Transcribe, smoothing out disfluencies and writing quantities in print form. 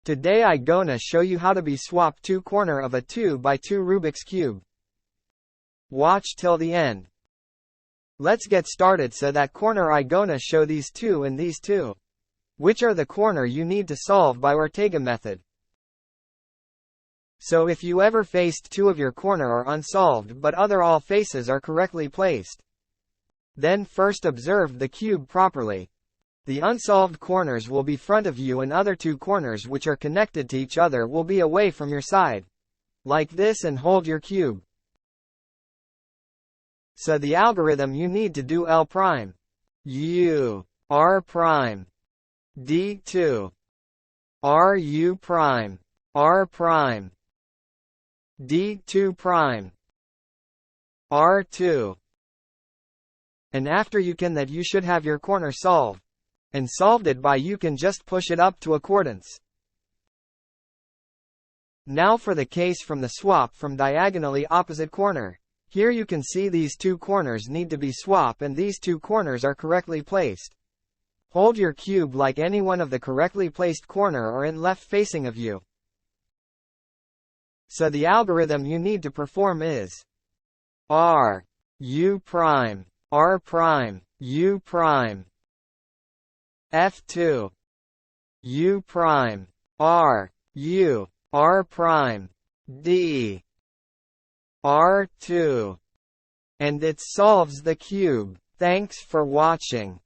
Today I gonna show you how to be swap two corner of a 2 by 2 Rubik's Cube. Watch till the end. Let's get started. So that corner I gonna show these two and these two. Which are the corner you need to solve by Ortega method. So if you ever faced two of your corner are unsolved but other all faces are correctly placed. Then first observe the cube properly. The unsolved corners will be front of you and other two corners which are connected to each other will be away from your side. Like this and hold your cube. So the algorithm you need to do L prime, U, R prime, D2, R U prime, R prime, D2 prime, R2. And after you can that you should have your corner solved. And solved it by you can just push it up to accordance. Now for the case from the swap from diagonally opposite corner. Here you can see these two corners need to be swap and these two corners are correctly placed. Hold your cube like any one of the correctly placed corner or in left facing of you. So the algorithm you need to perform is R, U prime, R prime, U prime, F2, U prime, R, U, R prime, D, R2. And it solves the cube. Thanks for watching.